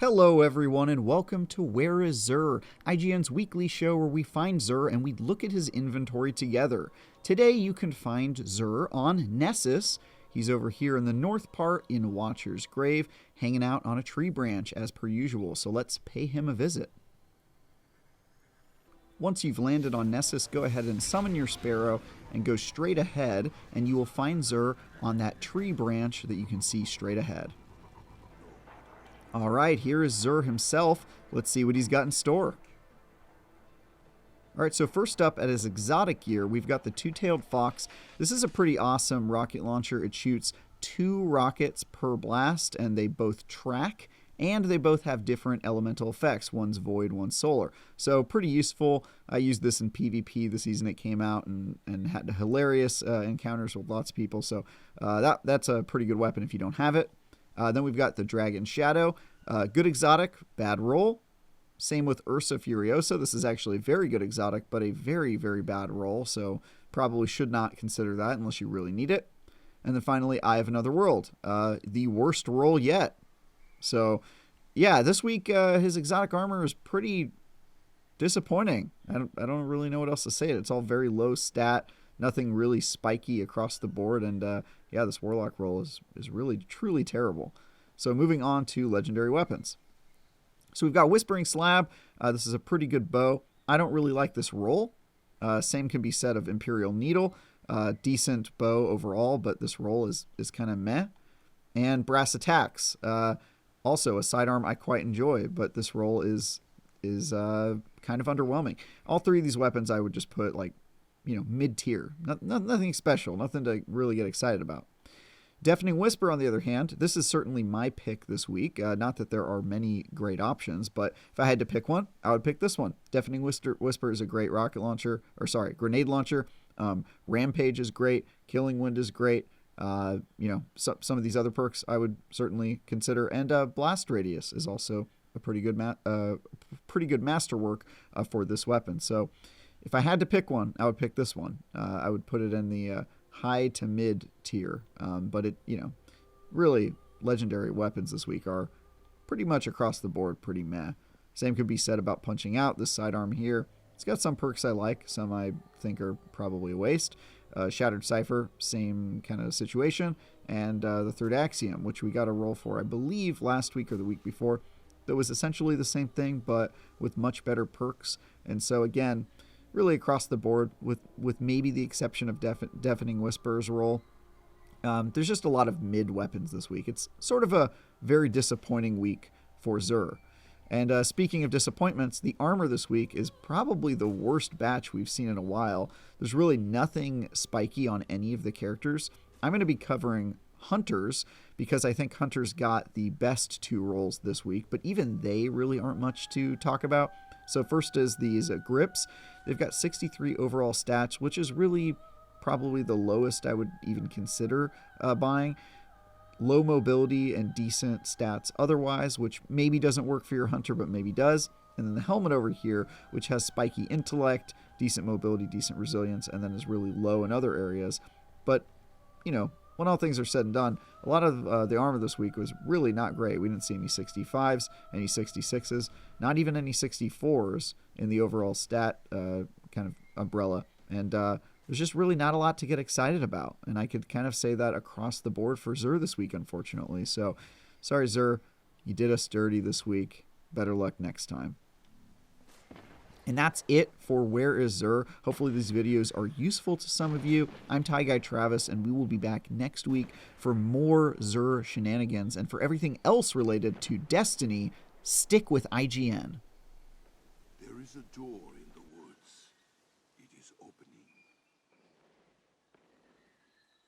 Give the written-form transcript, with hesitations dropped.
Hello everyone and welcome to Where is Zur, IGN's weekly show where we find Zur and we look at his inventory together. Today you can find Zur on Nessus. He's over here in the north part in Watcher's Grave, hanging out on a tree branch as per usual, so let's pay him a visit. Once you've landed on Nessus, go ahead and summon your sparrow and go straight ahead, and you will find Zur on that tree branch that you can see straight ahead. Alright, here is Zur himself. Let's see what he's got in store. Alright, so first up at his exotic gear, we've got the two-tailed fox. This is a pretty awesome rocket launcher. It shoots 2 rockets per blast, and they both track, and they both have different elemental effects. One's void, one's solar. So pretty useful. I used this in PvP the season it came out and had hilarious encounters with lots of people. So that's a pretty good weapon if you don't have it. Then we've got the Dragon Shadow. Good exotic, bad roll. Same with Ursa Furiosa. This is actually a very good exotic, but a very, very bad roll. So probably should not consider that unless you really need it. And then finally, Eye of Another World. The worst roll yet. So yeah, this week his exotic armor is pretty disappointing. I don't really know what else to say. It's all very low stat. Nothing really spiky across the board, and yeah, this Warlock roll is really, truly terrible. So moving on to legendary weapons. So we've got Whispering Slab. This is a pretty good bow. I don't really like this roll. Same can be said of Imperial Needle. Decent bow overall, but this roll is kind of meh. And Brass Attacks. Also a sidearm I quite enjoy, but this roll is kind of underwhelming. All three of these weapons I would just put like, mid-tier. Nothing special. Nothing to really get excited about. Deafening Whisper, on the other hand, this is certainly my pick this week. Not that there are many great options, but if I had to pick one, I would pick this one. Deafening Whisper is a great rocket launcher, grenade launcher. Rampage is great. Killing Wind is great. Some of these other perks I would certainly consider. And Blast Radius is also a pretty good masterwork for this weapon. So if I had to pick one, I would pick this one. I would put it in the high to mid tier. But really legendary weapons this week are pretty much across the board pretty meh. Same could be said about Punching Out. This sidearm here, it's got some perks I like, some I think are probably a waste. Shattered Cipher, same kind of situation. And the Third Axiom, which we got a roll for, I believe, last week or the week before. That was essentially the same thing, but with much better perks. And so again, really across the board, with maybe the exception of Deafening Whisper's roll. There's just a lot of mid weapons this week. It's sort of a very disappointing week for Zur. And speaking of disappointments, the armor this week is probably the worst batch we've seen in a while. There's really nothing spiky on any of the characters. I'm going to be covering Hunters because I think Hunters got the best 2 rolls this week, but even they really aren't much to talk about. So first is these grips. They've got 63 overall stats, which is really probably the lowest I would even consider buying. Low mobility and decent stats otherwise, which maybe doesn't work for your Hunter, but maybe does. And then the helmet over here, which has spiky intellect, decent mobility, decent resilience, and then is really low in other areas. But, when all things are said and done, a lot of the armor this week was really not great. We didn't see any 65s, any 66s, not even any 64s in the overall stat kind of umbrella. And there's just really not a lot to get excited about. And I could kind of say that across the board for Zur this week, unfortunately. So, sorry, Zur, you did us dirty this week. Better luck next time. And that's it for Where is Zur. Hopefully these videos are useful to some of you. I'm Ty Guy Travis, and we will be back next week for more Zur shenanigans. And for everything else related to Destiny, stick with IGN. There is a door in the woods. It is opening.